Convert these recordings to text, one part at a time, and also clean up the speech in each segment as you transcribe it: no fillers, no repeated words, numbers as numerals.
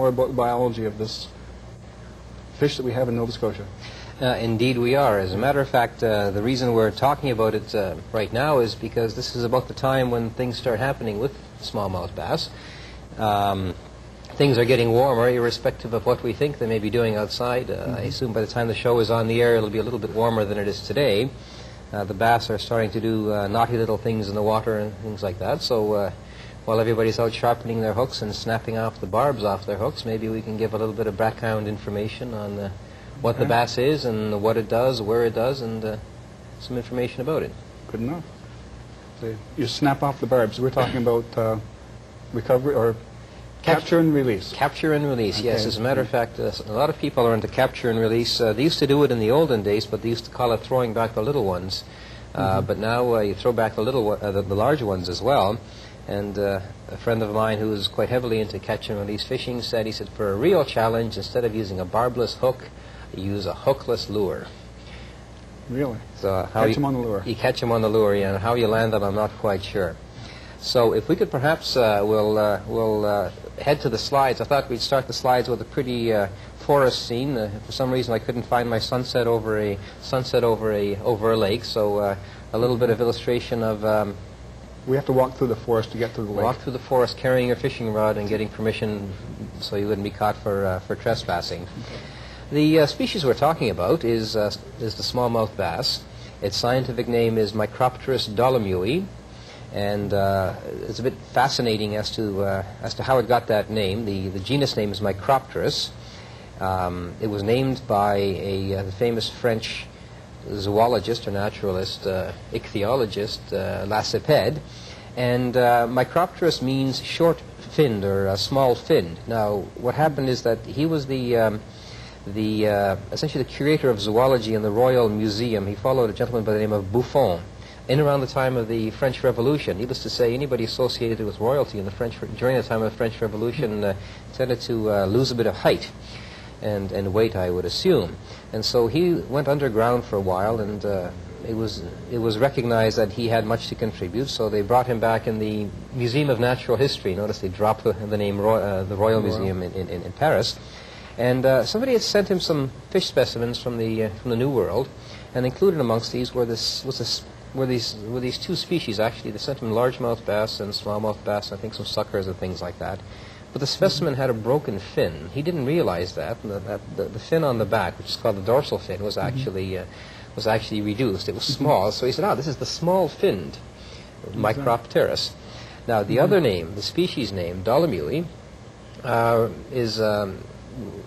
more about the biology of this fish that we have in Nova Scotia. Indeed we are. As a matter of fact, the reason we're talking about it right now is because this is about the time when things start happening with smallmouth bass. Things are getting warmer, irrespective of what we think they may be doing outside. I assume by the time the show is on the air, it'll be a little bit warmer than it is today. The bass are starting to do naughty little things in the water and things like that. So while everybody's out sharpening their hooks and snapping off the barbs off their hooks, maybe we can give a little bit of background information on what the bass is and what it does, where it does, and some information about it. Good enough. So you snap off the barbs. We're talking about recovery or capture and release. Capture and release, okay. Yes. As a matter of fact, a lot of people are into capture and release. They used to do it in the olden days, but they used to call it throwing back the little ones. But now you throw back the large ones as well. And a friend of mine who is quite heavily into catch and release fishing said, he said, for a real challenge, instead of using a barbless hook, you use a hookless lure. Really? So catch them on the lure. You catch them on the lure, yeah, and how you land them, I'm not quite sure. So if we could perhaps, we'll head to the slides. I thought we'd start the slides with a pretty forest scene. For some reason I couldn't find my sunset over a lake, so a little bit of illustration of... we have to walk through the forest to get to the lake. Walk through the forest carrying your fishing rod and getting permission so you wouldn't be caught for trespassing. Okay. The species we're talking about is the smallmouth bass. Its scientific name is Micropterus dolomieu. And it's a bit fascinating as to how it got that name. The genus name is Micropterus. It was named by the famous French zoologist or naturalist, ichthyologist, Lacépède. And Micropterus means short-finned or small-finned. Now, what happened is that he was essentially the curator of zoology in the Royal Museum. He followed a gentleman by the name of Buffon. In around the time of the French Revolution, needless to say, anybody associated with royalty in during the time of the French Revolution tended to lose a bit of height and weight, I would assume. And so he went underground for a while, and it was recognized that he had much to contribute. So they brought him back in the Museum of Natural History. Notice they dropped the name the Royal Museum in Paris. And somebody had sent him some fish specimens from the New World, and included amongst these were these two species. Actually, they sent him largemouth bass and smallmouth bass, and I think some suckers and things like that. But the specimen had a broken fin. He didn't realize that the fin on the back, which is called the dorsal fin, was actually reduced. It was small, so he said, this is the small-finned Micropterus. Now, the other name, the species name, dolomieu, is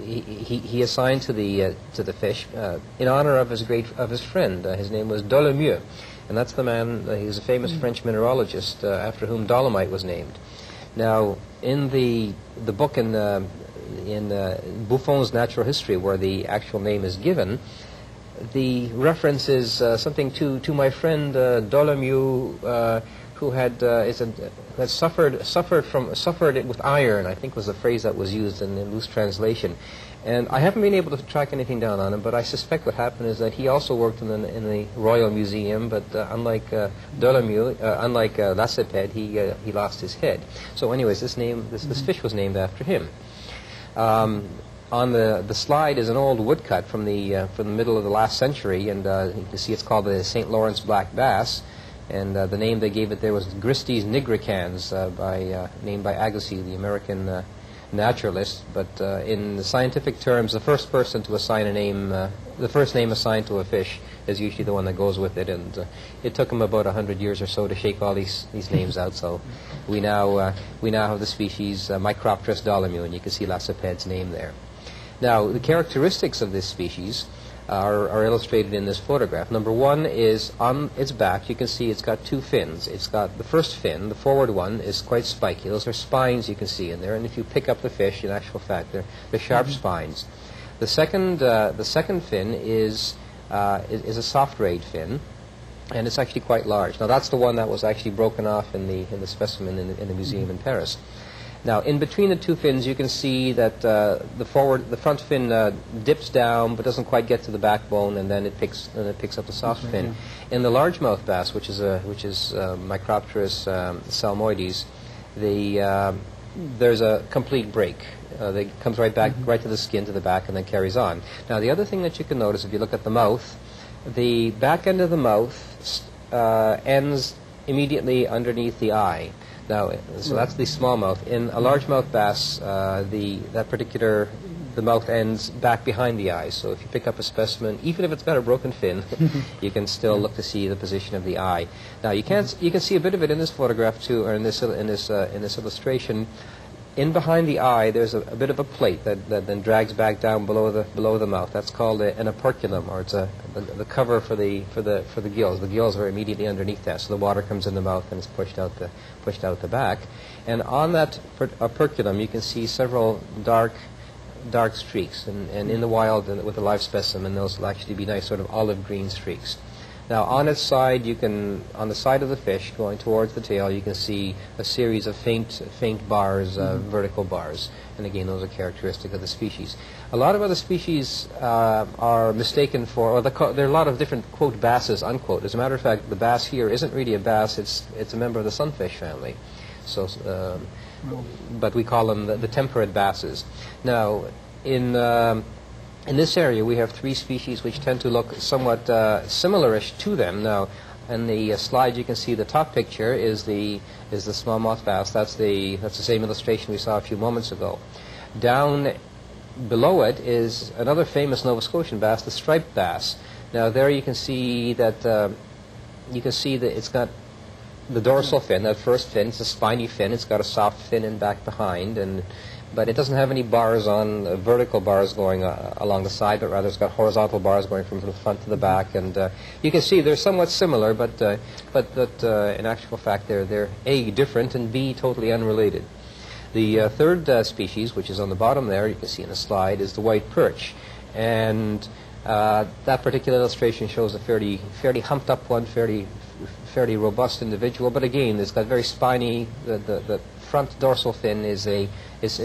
he assigned to the fish in honor of his friend. His name was Dolomieu. And that's the man, he was a famous French mineralogist after whom dolomite was named. Now, in the book in Buffon's Natural History, where the actual name is given, the reference is something to my friend Dolomieu, who had suffered it with iron, I think was the phrase that was used in loose translation. And I haven't been able to track anything down on him, but I suspect what happened is that he also worked in the Royal Museum, but unlike Dolomieu, unlike Lacépède, he lost his head. So anyways, this fish was named after him. On the slide is an old woodcut from the middle of the last century, and you can see it's called the St. Lawrence black bass. And the name they gave it there was Gristes nigricans, named by Agassiz, the American naturalist. But in the scientific terms, the first person to assign a name, the first name assigned to a fish is usually the one that goes with it. And it took them about 100 years or so to shake all these names out. So we now have the species Micropterus dolomieu, and you can see Lacépède's name there. Now, the characteristics of this species are illustrated in this photograph. Number one is on its back, you can see it's got two fins. It's got the first fin, the forward one, is quite spiky. Those are spines you can see in there, and if you pick up the fish, in actual fact, they're sharp spines. The second fin is a soft rayed fin, and it's actually quite large. Now that's the one that was actually broken off in the specimen in the museum in Paris. Now, in between the two fins, you can see that the front fin dips down, but doesn't quite get to the backbone, and then it picks up the soft fin. In the largemouth bass, which is Micropterus salmoides, there's a complete break. That comes right back, right to the skin, to the back, and then carries on. Now, the other thing that you can notice, if you look at the mouth, the back end of the mouth ends immediately underneath the eye. Now, so that's the smallmouth. In a largemouth bass, the mouth ends back behind the eye. So if you pick up a specimen, even if it's got a broken fin, you can still look to see the position of the eye. Now, you can see a bit of it in this photograph too, or in this illustration. In behind the eye, there's a bit of a plate that then drags back down below the mouth. That's called an operculum, or it's the cover for the gills. The gills are immediately underneath that, so the water comes in the mouth and is pushed out the back. And on that operculum, you can see several dark streaks. And in the wild, with a live specimen, those will actually be nice sort of olive green streaks. Now, on its side, on the side of the fish, going towards the tail, you can see a series of faint bars, vertical bars. And again, those are characteristic of the species. A lot of other species are mistaken for, or there are a lot of different, quote, basses, unquote. As a matter of fact, the bass here isn't really a bass, it's a member of the sunfish family. So, but we call them the temperate basses. Now, in this area, we have 3 species which tend to look somewhat similarish to them. Now, in the slide, you can see the top picture is the smallmouth bass. That's the same illustration we saw a few moments ago. Down below it is another famous Nova Scotian bass, the striped bass. Now, there you can see that it's got the dorsal fin, that first fin. It's a spiny fin. It's got a soft fin in back behind, but it doesn't have any bars vertical bars going along the side, but rather it's got horizontal bars going from the front to the back. And you can see they're somewhat similar, but in actual fact they're A, different, and B, totally unrelated. The third species, which is on the bottom there, you can see in the slide, is the white perch. And that particular illustration shows a fairly humped up one, fairly robust individual, but again, it's got very spiny. The front dorsal fin is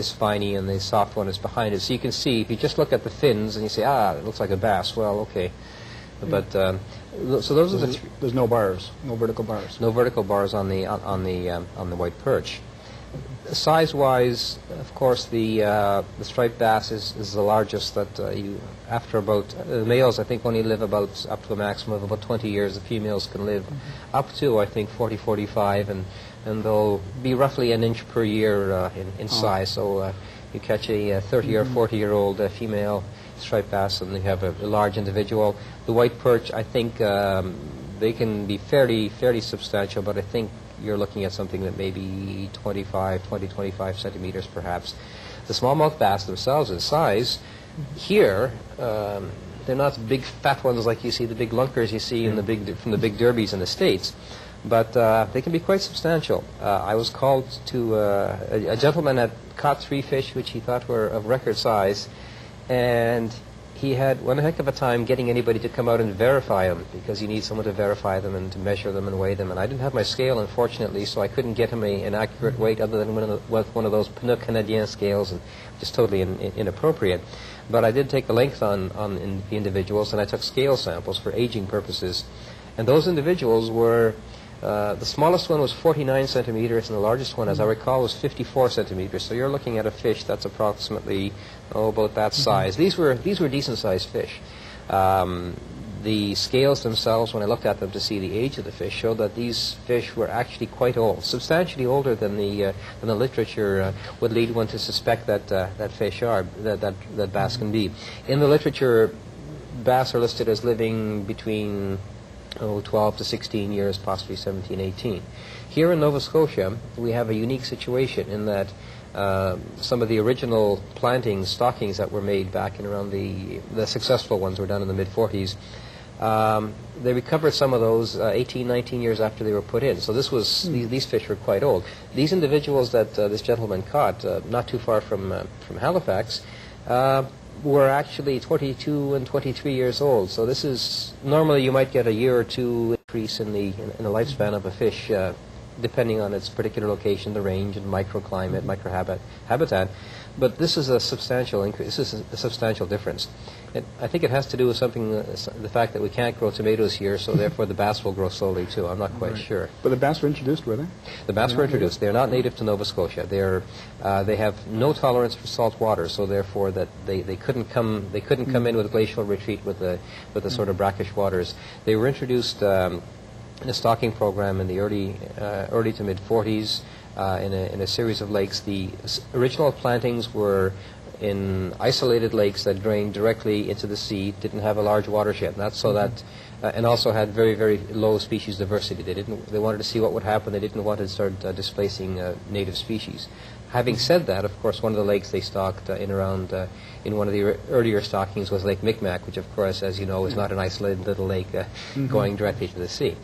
spiny, and the soft one is behind it. So you can see, if you just look at the fins and you say, it looks like a bass. Well, okay, but so those are the. There's no bars, no vertical bars. No vertical bars on the white perch. Size-wise, of course, the striped bass is the largest. After about the males, I think, only live about up to a maximum of about 20 years. The females can live up to, I think, 40, 45, and they'll be roughly an inch per year in size. So you catch a 30 or 40-year-old female striped bass, and you have a large individual. The white perch, I think, they can be fairly substantial, but I think you're looking at something that may be 20, 25 centimeters perhaps. The smallmouth bass themselves in size, here, they're not big fat ones like you see, the big lunkers you see from the big derbies in the States, but they can be quite substantial. I was called to, a gentleman had caught 3 fish which he thought were of record size, and he had one heck of a time getting anybody to come out and verify them, because you need someone to verify them and to measure them and weigh them. And I didn't have my scale, unfortunately, so I couldn't get him an accurate weight other than with one of those Pneu Canadien scales, which is totally inappropriate. But I did take the length on the individuals, and I took scale samples for aging purposes. And those individuals were, the smallest one was 49 centimeters, and the largest one, as I recall, was 54 centimeters. So you're looking at a fish that's approximately, about that size. These were decent-sized fish. The scales themselves, when I looked at them to see the age of the fish, showed that these fish were actually quite old, substantially older than the literature would lead one to suspect that that bass can be. In the literature, bass are listed as living between 12 to 16 years, possibly 17, 18. Here in Nova Scotia, we have a unique situation in that some of the original stockings that were made back in around the successful ones were done in the mid-40s. They recovered some of those 18, 19 years after they were put in. So these fish were quite old. These individuals that this gentleman caught, not too far from Halifax, were actually 22 and 23 years old. So this is, normally you might get a year or two increase in the lifespan of a fish, depending on its particular location, the range and microclimate, microhabitat. But this is a substantial increase. This is a substantial difference. I think it has to do with something, the fact that we can't grow tomatoes here, so therefore the bass will grow slowly too. I'm not quite sure. But the bass were introduced, were they? The bass were introduced. They're not native to Nova Scotia. They have no tolerance for salt water, so therefore that they couldn't come in with glacial retreat with the sort of brackish waters. They were introduced in a stocking program in the early to mid 40s in a series of lakes. The original plantings were in isolated lakes that drained directly into the sea, didn't have a large watershed, and that's so that, and also had very, very low species diversity. They wanted to see what would happen. They didn't want to start displacing native species. Having said that, of course, one of the lakes they stocked in one of the earlier stockings was Lake Micmac, which, of course, as you know, is not an isolated little lake going directly to the sea.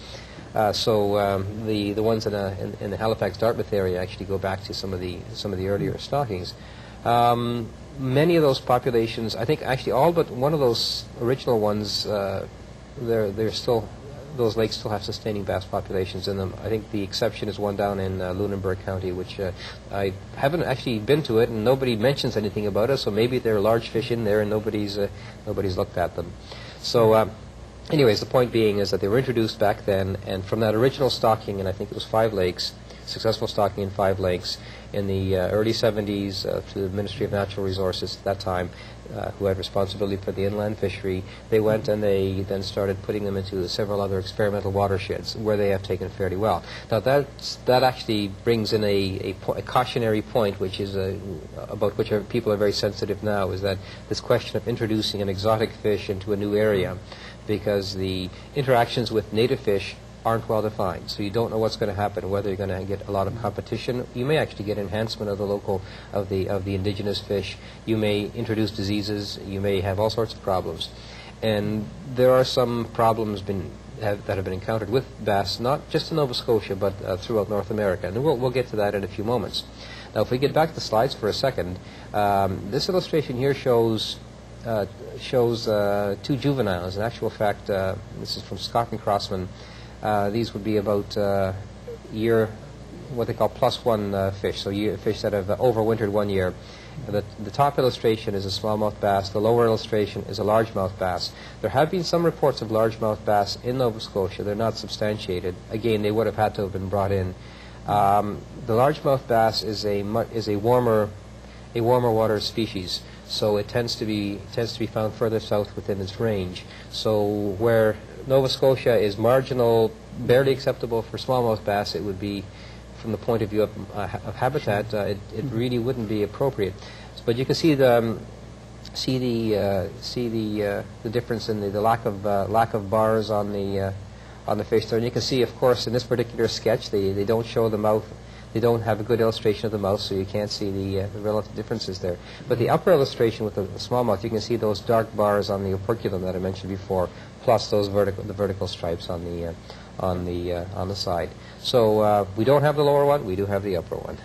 So the ones in the Halifax-Dartmouth area actually go back to some of the earlier stockings. Many of those populations, I think actually all but one of those original ones, those lakes still have sustaining bass populations in them. I think the exception is one down in Lunenburg County, which I haven't actually been to it, and nobody mentions anything about it, so maybe there are large fish in there and nobody's looked at them. So anyways, the point being is that they were introduced back then, and from that original stocking, and I think it was 5 lakes, successful stocking in 5 lakes, in the early 70s to the Ministry of Natural Resources at that time, who had responsibility for the inland fishery, they went and they then started putting them into several other experimental watersheds where they have taken fairly well. Now that actually brings in a cautionary point, which is about which people are very sensitive now, is that this question of introducing an exotic fish into a new area, because the interactions with native fish aren't well defined, so you don't know what's going to happen, whether you're going to get a lot of competition. You may actually get enhancement of the local, of the indigenous fish. You may introduce diseases. You may have all sorts of problems, and there are some problems that have been encountered with bass, not just in Nova Scotia, but throughout North America, and we'll get to that in a few moments. Now, if we get back to the slides for a second, this illustration here shows 2 juveniles. In actual fact, this is from Scott and Crossman. These would be about what they call +1 fish, so fish that have overwintered 1 year. The top illustration is a smallmouth bass. The lower illustration is a largemouth bass. There have been some reports of largemouth bass in Nova Scotia. They're not substantiated. Again, they would have had to have been brought in. The largemouth bass is a warmer water species, so it tends to be found further south within its range. So where Nova Scotia is marginal, barely acceptable for smallmouth bass, it would be, from the point of view of habitat, it really wouldn't be appropriate. But you can see the difference in the lack of bars on the fish there. And you can see, of course, in this particular sketch, they don't show the mouth. They don't have a good illustration of the mouth, so you can't see the relative differences there. But the upper illustration with the smallmouth, you can see those dark bars on the operculum that I mentioned before, plus those vertical stripes on the side. So we don't have the lower one. We do have the upper one.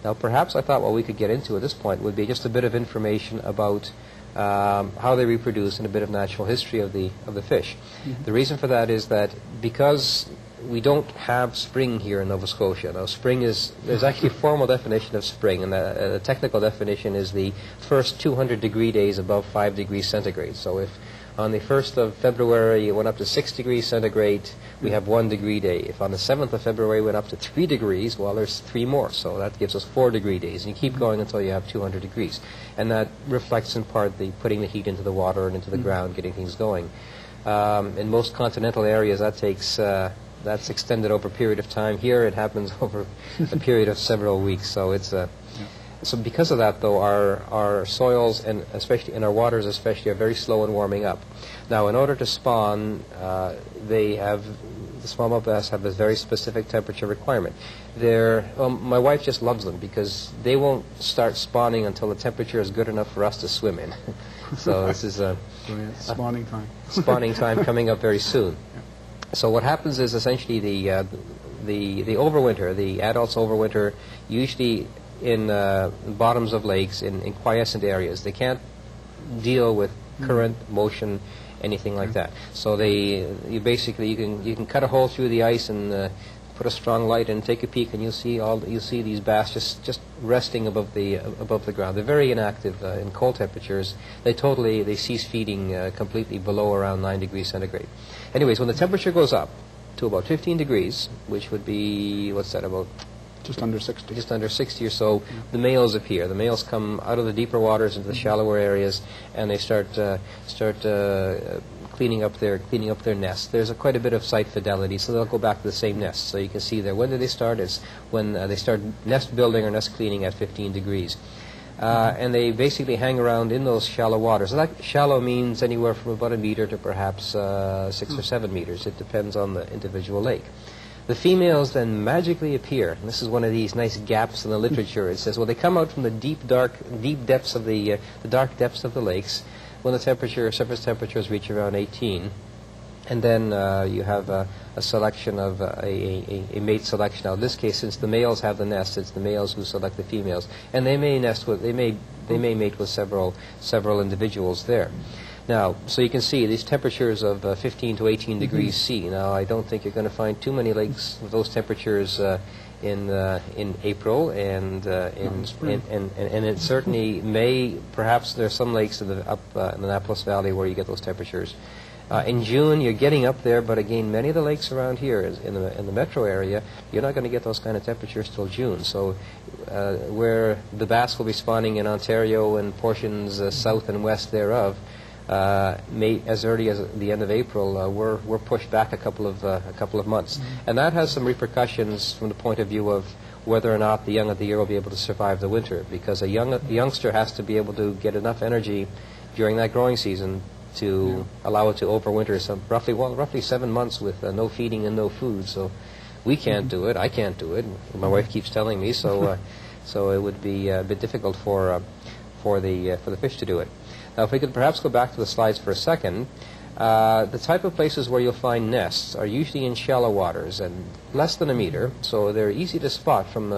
Now, perhaps I thought what we could get into at this point would be just a bit of information about how they reproduce and a bit of natural history of the fish. Mm-hmm. The reason for that is that because we don't have spring here in Nova Scotia. Now, there's actually a formal definition of spring, and the technical definition is the first 200 degree days above 5 degrees centigrade. So if on the 1st of February it went up to 6 degrees centigrade, we have 1 degree day. If on the 7th of February it went up to 3 degrees, well, there's 3 more. So that gives us 4 degree days. And you keep going until you have 200 degrees. And that reflects in part the putting the heat into the water and into the ground, getting things going. In most continental areas, that's extended over a period of time. Here it happens over a period of several weeks. So so because of that, though, our soils and especially in our waters especially are very slow in warming up. Now, in order to spawn, the smallmouth bass have a very specific temperature requirement. My wife just loves them because they won't start spawning until the temperature is good enough for us to swim in. So this is spawning time. Spawning time coming up very soon. Yeah. So what happens is essentially the overwinter, the adults overwinter usually in bottoms of lakes in quiescent areas. They can't deal with current, motion, anything like that. So you can cut a hole through the ice and put a strong light and take a peek, and you'll see these bass just resting above the ground. They're very inactive in cold temperatures. They cease feeding completely below around 9 degrees centigrade. Anyways, when the temperature goes up to about 15 degrees, which would be, what's that, about just under 60. Just under 60 or so, the males appear. The males come out of the deeper waters into the shallower areas, and they start cleaning up their nests. There's quite a bit of site fidelity, so they'll go back to the same nest. So you can see there. When do they start? It's when they start nest building or nest cleaning at 15 degrees. And they basically hang around in those shallow waters. And that shallow means anywhere from about 1 meter to perhaps 6 or 7 meters. It depends on the individual lake. The females then magically appear. And this is one of these nice gaps in the literature. It says, well, they come out from the deep depths of the dark depths of the lakes when the surface temperatures reach around 18. And then you have a selection of a mate selection. Now, in this case, since the males have the nest, it's the males who select the females, and they may mate with several individuals there. Now, so you can see these temperatures of 15 to 18 degrees C. Now, I don't think you're going to find too many lakes with those temperatures in April, and it certainly may. Perhaps there's some lakes in the Annapolis Valley where you get those temperatures. In June, you're getting up there, but again, many of the lakes around here in the metro area, you're not going to get those kind of temperatures till June. So where the bass will be spawning in Ontario and portions south and west thereof, as early as the end of April, we're pushed back a couple of months. And that has some repercussions from the point of view of whether or not the young of the year will be able to survive the winter, because a youngster has to be able to get enough energy during that growing season to allow it to overwinter roughly 7 months with no feeding and no food. So we can't do it. I can't do it. My wife keeps telling me. So it would be a bit difficult for the fish to do it. Now, if we could perhaps go back to the slides for a second, the type of places where you'll find nests are usually in shallow waters and less than 1 meter. So they're easy to spot from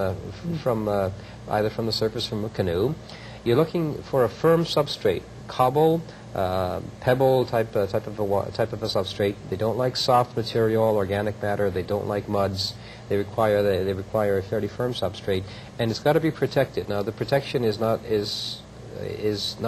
either from the surface from a canoe. You're looking for a firm substrate, cobble, pebble type of a substrate. They don't like soft material, organic matter. They don't like muds. They require a fairly firm substrate, and it's got to be protected. Now, the protection is not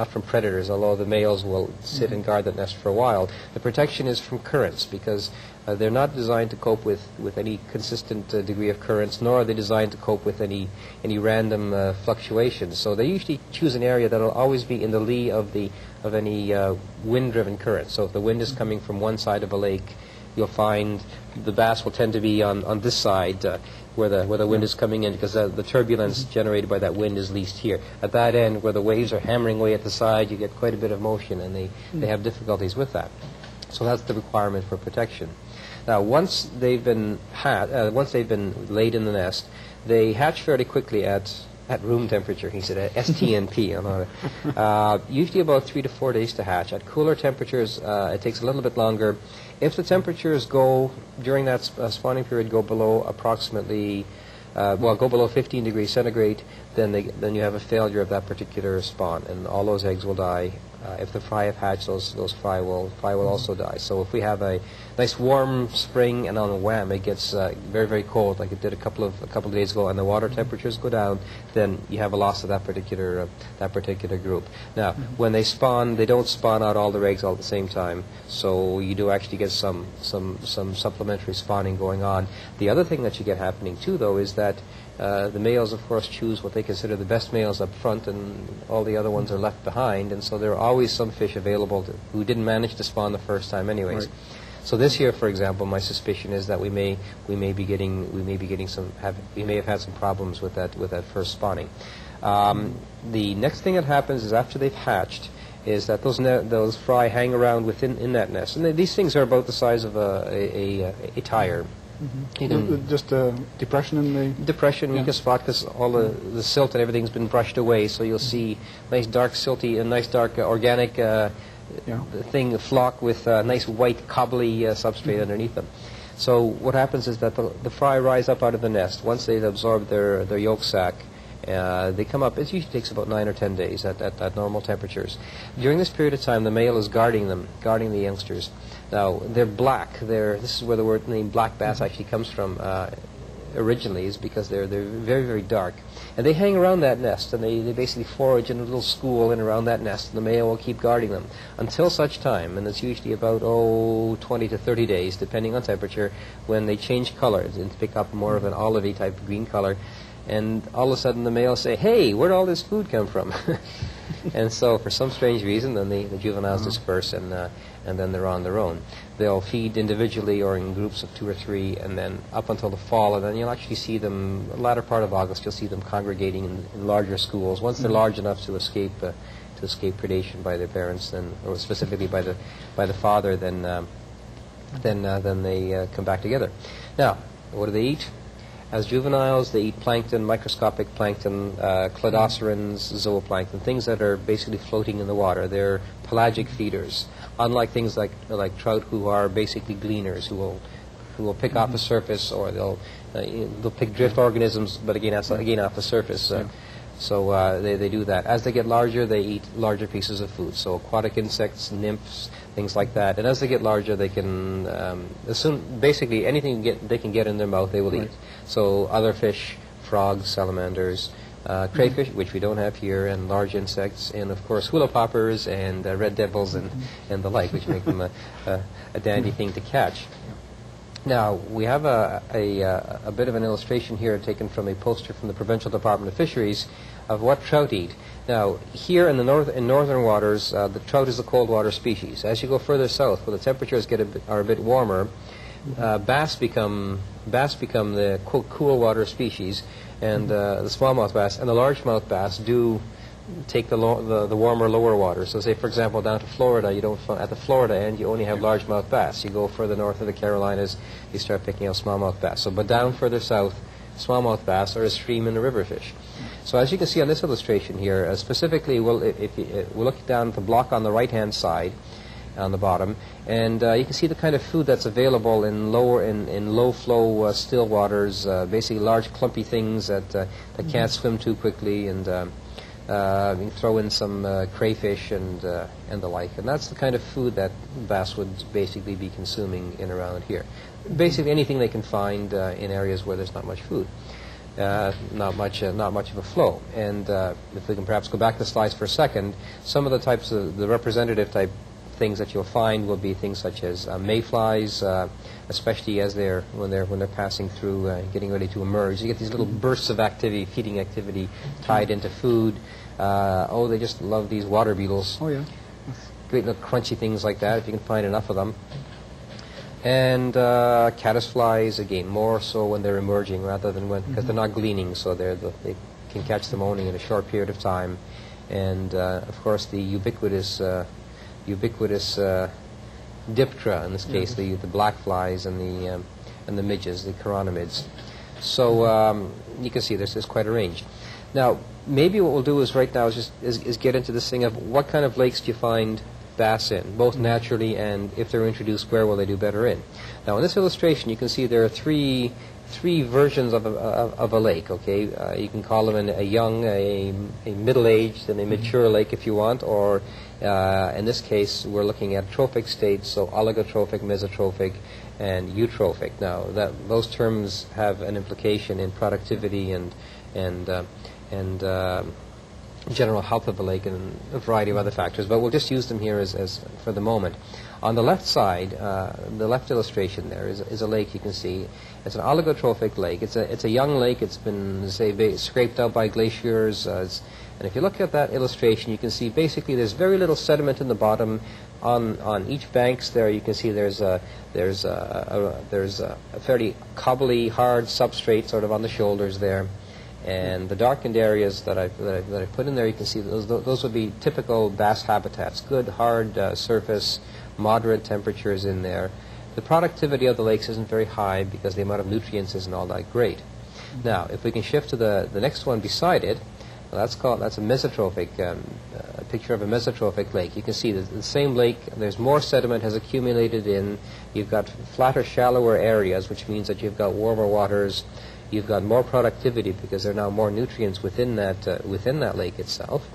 from predators, although the males will sit and guard the nest for a while. The protection is from currents, because they're not designed to cope with any consistent degree of currents, nor are they designed to cope with any random fluctuations. So they usually choose an area that will always be in the lee of any wind-driven current. So if the wind is coming from one side of a lake, you'll find the bass will tend to be on this side where the wind is coming in, because the turbulence generated by that wind is least here. At that end, where the waves are hammering away at the side, you get quite a bit of motion, and they have difficulties with that. So that's the requirement for protection. Now, once they've been laid in the nest, they hatch fairly quickly at room temperature. He said at STNP. Usually about 3 to 4 days to hatch. At cooler temperatures, it takes a little bit longer. If the temperatures during that spawning period go below approximately, go below 15 degrees centigrade, then you have a failure of that particular spawn, and all those eggs will die. If the fry have hatched, those fry will also die. So if we have a nice warm spring and on a wham it gets very, very cold, like it did a couple of days ago, and the water temperatures go down, then you have a loss of that particular group. Now, when they spawn, they don't spawn out all their eggs all at the same time. So you do actually get some supplementary spawning going on. The other thing that you get happening too, though, is that the males, of course, choose what they consider the best males up front, and all the other ones are left behind. And so there are always some fish available who didn't manage to spawn the first time, anyways. Right. So this year, for example, my suspicion is that we may have had some problems with that first spawning. The next thing that happens is after they've hatched, is that those fry hang around in that nest, and these things are about the size of a tire. You can just a depression in the... Depression, you can spot, because all the silt and everything's been brushed away, so you'll see nice dark silty and nice dark organic thing flock with nice white cobbly substrate underneath them. So what happens is that the fry rise up out of the nest. Once they've absorbed their yolk sac, they come up. It usually takes about 9 or 10 days at normal temperatures. During this period of time, the male is guarding the youngsters. Now, they're black. This is where the name black bass actually comes from. originally is because they're very, very dark. And they hang around that nest, and they basically forage in a little school in around that nest, and the male will keep guarding them until such time, and it's usually about 20 to 30 days, depending on temperature, when they change colors and pick up more of an olivey type of green color. And all of a sudden the males say, "Hey, where'd all this food come from?" And so for some strange reason, then the juveniles disperse, and then they're on their own. They'll feed individually or in groups of 2 or 3, and then up until the fall, and then you'll actually see them, the latter part of August, you'll see them congregating in larger schools. Once they're large enough to escape predation by their parents, or specifically by the father, then they come back together. Now, what do they eat? As juveniles, they eat plankton, microscopic plankton, cladocerans, zooplankton, things that are basically floating in the water. They're pelagic feeders, unlike things like trout, who are basically gleaners, who will pick off the surface, or they'll pick drift organisms, but again off the surface. So they do that. As they get larger, they eat larger pieces of food. So aquatic insects, nymphs, things like that. And as they get larger, they can basically anything they can get in their mouth, they will eat. So other fish, frogs, salamanders, crayfish, which we don't have here, and large insects, and of course hula poppers and red devils and the like, which make them a dandy thing to catch. Now, we have a bit of an illustration here taken from a poster from the Provincial Department of Fisheries of what trout eat. Now, here in northern waters, the trout is a cold water species. As you go further south, where the temperatures are a bit warmer, bass become the cool water species, and the smallmouth bass and the largemouth bass do take the warmer lower water. So say, for example, down to Florida, at the Florida end, you only have largemouth bass. You go further north of the Carolinas, you start picking up smallmouth bass. But down further south, smallmouth bass are a stream and a river fish. So as you can see on this illustration here, specifically, we'll look down at the block on the right-hand side, on the bottom, and you can see the kind of food that's available in low flow still waters, basically large clumpy things that can't swim too quickly, and you can throw in some crayfish and the like, and that's the kind of food that bass would basically be consuming in around here. Basically anything they can find in areas where there's not much food, not much of a flow. And if we can perhaps go back to the slides for a second, some of the types of the representative type things that you'll find will be things such as mayflies, especially when they're passing through, getting ready to emerge. You get these little bursts of activity, feeding activity, tied into food. They just love these water beetles. Oh yeah, great little crunchy things like that, if you can find enough of them. And caddisflies, again, more so when they're emerging rather than because they're not gleaning, so they can catch them only in a short period of time. And of course the ubiquitous diptera, in this case, the black flies and the midges, the chironomids. So you can see there's quite a range. Now, maybe what we'll do is right now is get into this thing of what kind of lakes do you find bass in, both naturally and if they're introduced, where will they do better in? Now, in this illustration, you can see there are three versions of a lake. Okay, you can call them a young, a middle-aged, and a mature lake if you want, or in this case, we're looking at trophic states, so oligotrophic, mesotrophic, and eutrophic. Now, those terms have an implication in productivity and general health of the lake and a variety of other factors, but we'll just use them here as for the moment. On the left side, the left illustration there is a lake you can see. It's an oligotrophic lake. It's a young lake. It's been, say, scraped out by glaciers. And if you look at that illustration, you can see basically there's very little sediment in the bottom. On each banks there, you can see there's a fairly cobbly, hard substrate sort of on the shoulders there. And the darkened areas that I put in there, you can see those would be typical bass habitats. Good, hard surface, moderate temperatures in there. The productivity of the lakes isn't very high because the amount of nutrients isn't all that great. Now, if we can shift to the next one beside it, that's a mesotrophic, a picture of a mesotrophic lake. You can see the same lake, there's more sediment has accumulated in. You've got flatter, shallower areas, which means that you've got warmer waters. You've got more productivity because there are now more nutrients within that lake itself.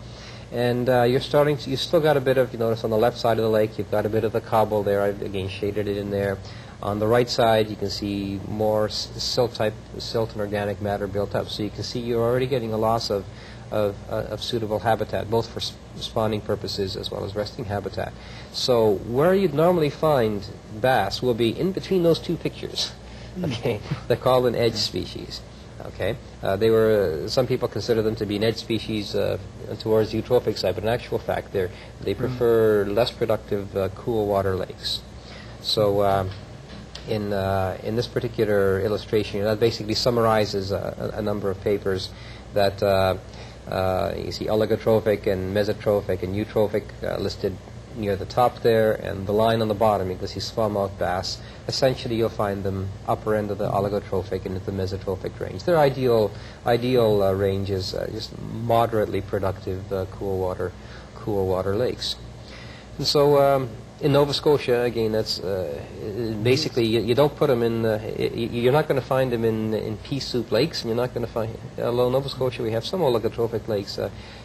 And you still got a bit of, you notice on the left side of the lake, you've got a bit of the cobble there. I've again shaded it in there. On the right side, you can see more silt and organic matter built up. So you can see you're already getting a loss of suitable habitat, both for spawning purposes as well as resting habitat. So where you'd normally find bass will be in between those two pictures. Okay, they're called an edge species. Okay, some people consider them to be an edge species towards the eutrophic side, but in actual fact, they prefer less productive cool water lakes. So in this particular illustration, that basically summarizes a number of papers that you see oligotrophic and mesotrophic and eutrophic listed near the top there, and the line on the bottom, you can see smallmouth bass. Essentially, you'll find them upper end of the oligotrophic and into the mesotrophic range. Their ideal range is just moderately productive cool water lakes. And so in Nova Scotia, again, that's basically you don't put them in. You're not going to find them in pea soup lakes, and you're not going to find. Although in Nova Scotia we have some oligotrophic lakes,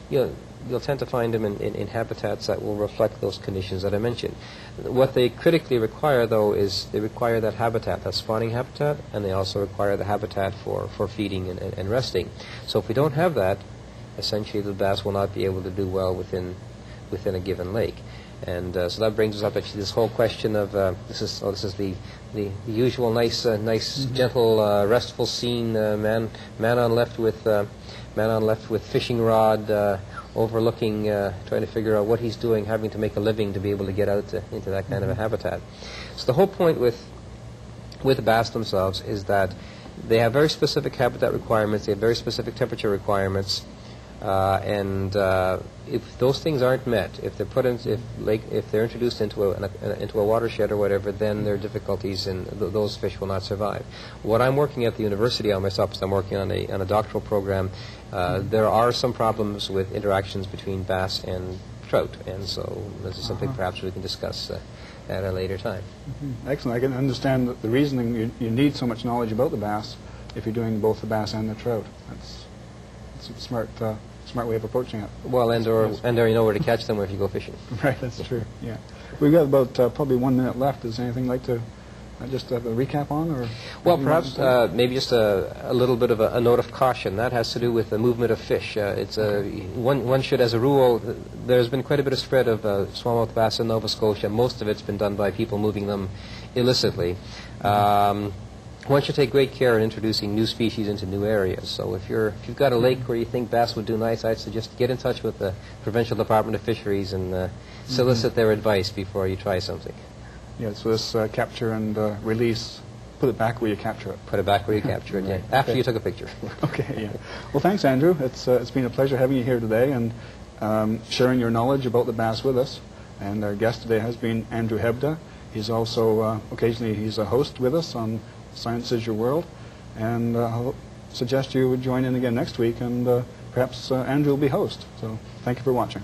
you'll tend to find them in habitats that will reflect those conditions that I mentioned. What they critically require, though, is they require that habitat, that spawning habitat, and they also require the habitat for feeding and resting. So if we don't have that, essentially the bass will not be able to do well within a given lake. And so that brings us up to this whole question of this is the usual nice gentle restful scene, man on left with fishing rod overlooking, trying to figure out what he's doing, having to make a living to be able to get out into that kind of a habitat. So the whole point with the bass themselves is that they have very specific habitat requirements, they have very specific temperature requirements, and if those things aren't met, if they're introduced into a watershed or whatever, then there are difficulties, and those fish will not survive. What I'm working at the university on myself is I'm working on a doctoral program. There are some problems with interactions between bass and trout, and so this is something perhaps we can discuss at a later time. Excellent. I can understand the reasoning. You need so much knowledge about the bass if you're doing both the bass and the trout. That's a smart way of approaching it. Well, and you know where to catch them if you go fishing. Right, that's true. Yeah, we've got about probably 1 minute left. Is there anything like to just have a recap on, or? Well, perhaps maybe just a little bit of a note of caution. That has to do with the movement of fish. One should, as a rule, there's been quite a bit of spread of smallmouth bass in Nova Scotia. Most of it's been done by people moving them illicitly. One should take great care in introducing new species into new areas. So if you've got a lake where you think bass would do nice, I'd suggest get in touch with the Provincial Department of Fisheries and solicit their advice before you try something. Yeah, so this capture and release, put it back where you capture it. Put it back where you capture it, yeah. After you took a picture. Okay, yeah. Well, thanks, Andrew. It's been a pleasure having you here today and sharing your knowledge about the bass with us. And our guest today has been Andrew Hebda. He's also, occasionally, he's a host with us on Science is Your World. And I'll suggest you would join in again next week, and perhaps Andrew will be host. So thank you for watching.